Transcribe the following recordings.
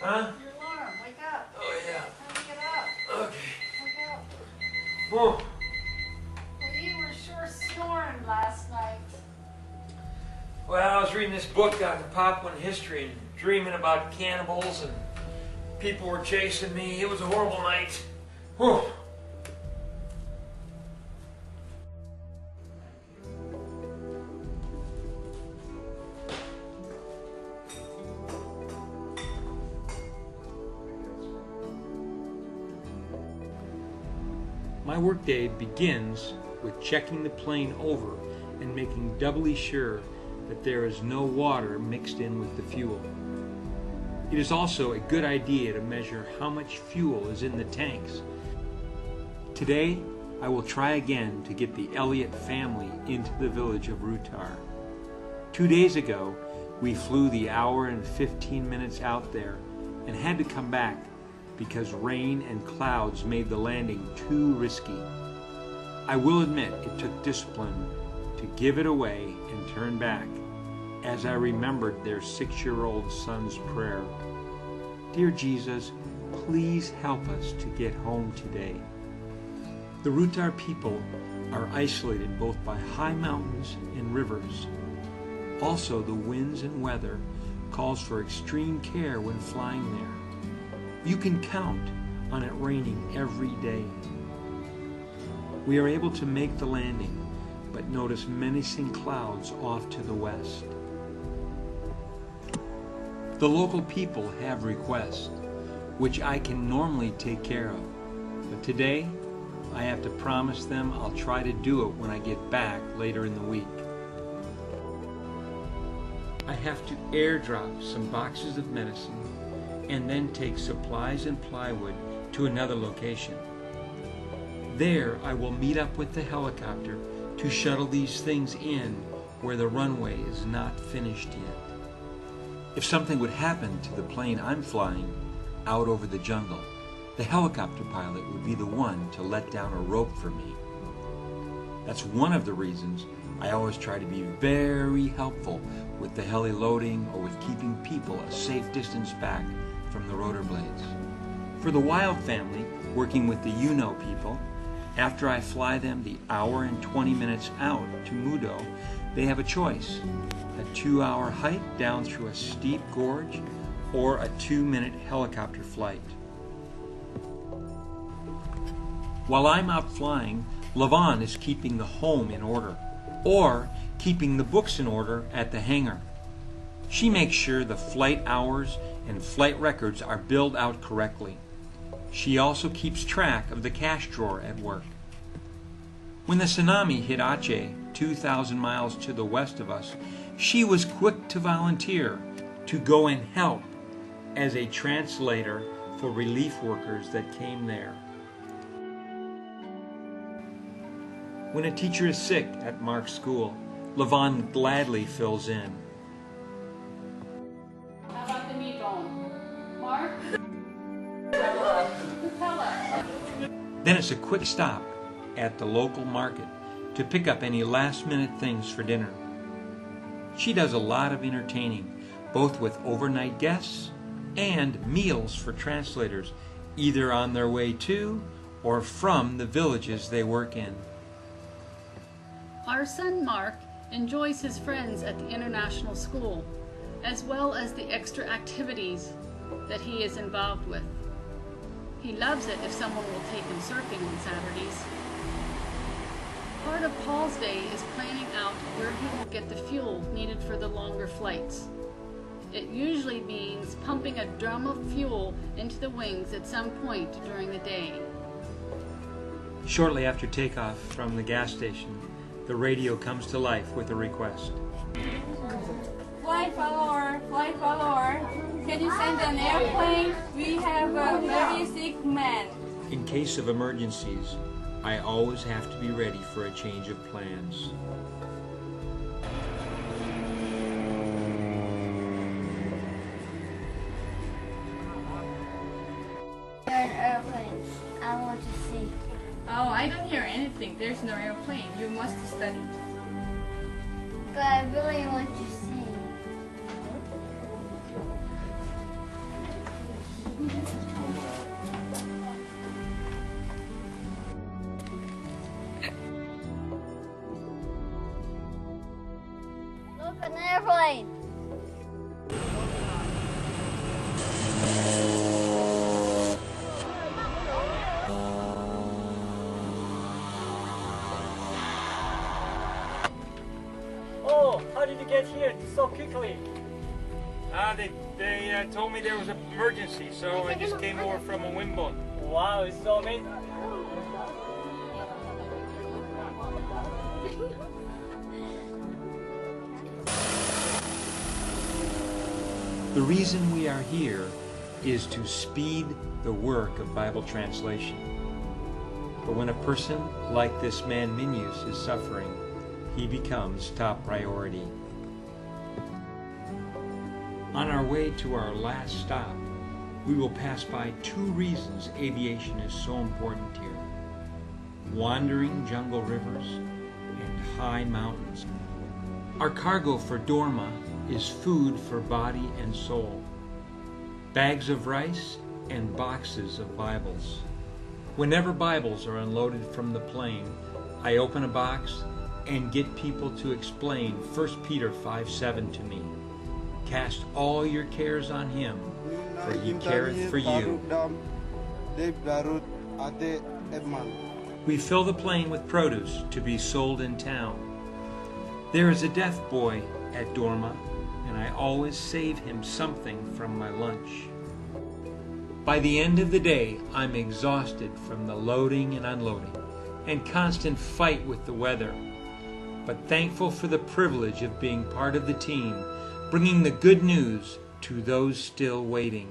Huh? Your alarm. Wake up. Oh, yeah. Time to get up. Okay. Wake up. Oh. Well, you were sure snoring last night. Well, I was reading this book on Papuan history and dreaming about cannibals and people were chasing me. It was a horrible night. Whew. My workday begins with checking the plane over and making doubly sure that there is no water mixed in with the fuel. It is also a good idea to measure how much fuel is in the tanks. Today, I will try again to get the Elliott family into the village of Rutar. 2 days ago, we flew the hour and 15 minutes out there and had to come back because rain and clouds made the landing too risky. I will admit it took discipline to give it away and turn back as I remembered their 6-year-old son's prayer. Dear Jesus, please help us to get home today. The Rutar people are isolated both by high mountains and rivers. Also, the winds and weather calls for extreme care when flying there. You can count on it raining every day. We are able to make the landing, but notice menacing clouds off to the west. The local people have requests, which I can normally take care of, but today I have to promise them I'll try to do it when I get back later in the week. I have to airdrop some boxes of medicine and then take supplies and plywood to another location. There I will meet up with the helicopter to shuttle these things in where the runway is not finished yet. If something would happen to the plane I'm flying out over the jungle, the helicopter pilot would be the one to let down a rope for me. That's one of the reasons I always try to be very helpful with the heli loading or with keeping people a safe distance back from the rotor blades. For the Wild family, working with the UNO people, after I fly them the hour and 20 minutes out to Mudo, they have a choice: a 2-hour hike down through a steep gorge or a 2-minute helicopter flight. While I'm out flying, Lavon is keeping the home in order, or keeping the books in order at the hangar. She makes sure the flight hours and flight records are billed out correctly. She also keeps track of the cash drawer at work. When the tsunami hit Aceh, 2,000 miles to the west of us, she was quick to volunteer to go and help as a translator for relief workers that came there. When a teacher is sick at Mark's school, Lavon gladly fills in. How about the meatball? Mark? Nutella. Then it's a quick stop at the local market to pick up any last-minute things for dinner. She does a lot of entertaining, both with overnight guests and meals for translators, either on their way to or from the villages they work in. Our son Mark enjoys his friends at the international school, as well as the extra activities that he is involved with. He loves it if someone will take him surfing on Saturdays. Part of Paul's day is planning out where he will get the fuel needed for the longer flights. It usually means pumping a drum of fuel into the wings at some point during the day. Shortly after takeoff from the gas station, the radio comes to life with a request. Flight follower, can you send an airplane? We have a very sick man. In case of emergencies, I always have to be ready for a change of plans. You're an airplane. I want to see. Oh, I don't hear anything. There's no airplane. You must study. But I really want to see. Look, an airplane. Oh, how did you get here so quickly? They told me there was an emergency, so I just came over from a Wimbledon. Wow, it's so amazing. The reason we are here is to speed the work of Bible translation. But when a person like this man Minus is suffering, he becomes top priority. On our way to our last stop, we will pass by 2 reasons aviation is so important here: wandering jungle rivers and high mountains. Our cargo for Dorma is food for body and soul, bags of rice and boxes of Bibles. Whenever Bibles are unloaded from the plane, I open a box and get people to explain 1 Peter 5:7 to me. Cast all your cares on him, for he careth for you. We fill the plane with produce to be sold in town. There is a deaf boy at Dorma, and I always save him something from my lunch. By the end of the day, I'm exhausted from the loading and unloading and constant fight with the weather, but thankful for the privilege of being part of the team, bringing the good news to those still waiting.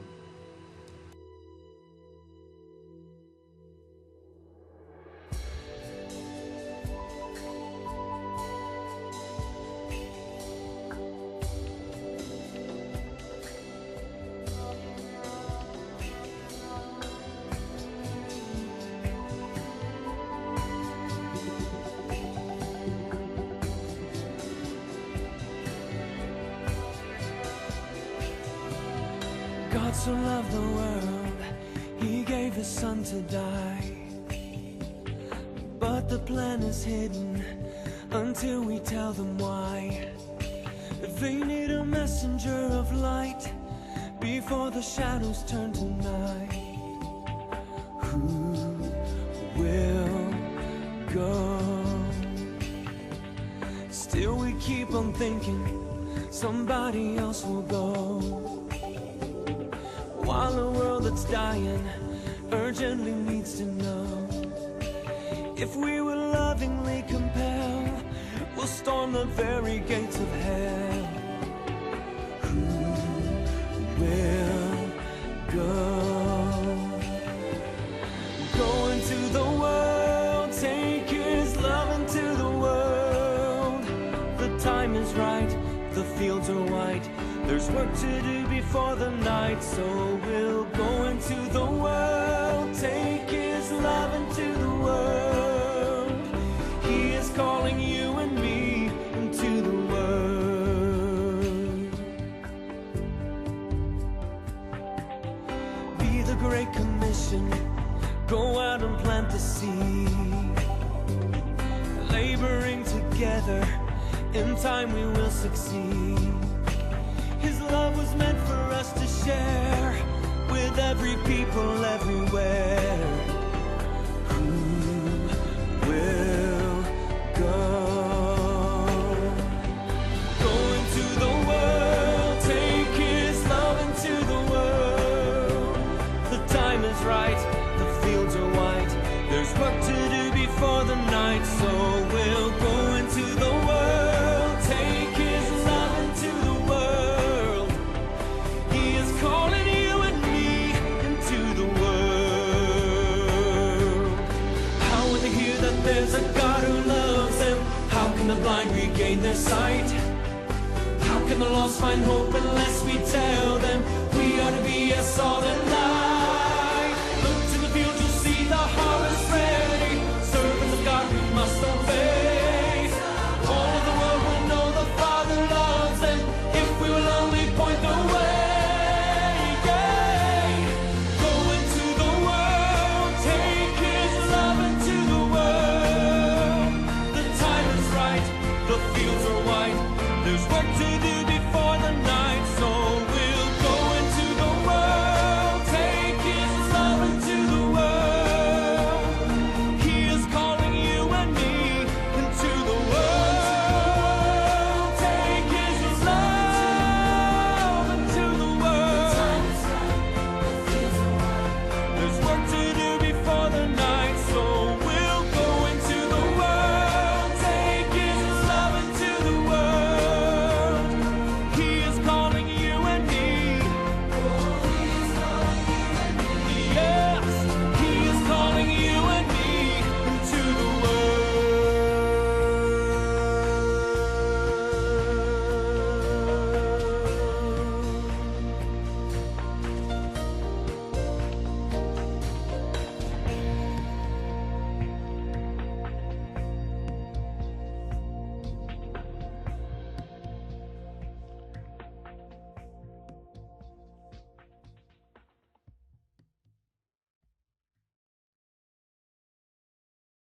God so loved the world, he gave his son to die. But the plan is hidden until we tell them why. They need a messenger of light before the shadows turn to night. Who will go? Still we keep on thinking somebody else will go. While a world that's dying urgently needs to know, if we will lovingly compel, we'll storm the very gates of hell. Who will go? Go into the world, take his love into the world. The time is right, the fields are white, there's work to do before the night, so we'll go into the world, take his love into the world. He is calling you and me into the world. Be the Great Commission, go out and plant the seed. Laboring together, in time we will succeed. His love was meant for us to share with every people everywhere. Who will go? Go into the world, take his love into the world. The time is right, the fields are white, there's work to do before the night, so we'll go into the world, take his love into the world. He is calling you and me into the world. God who loves them. How can the blind regain their sight? How can the lost find hope unless we tell them we are to be a salt and light?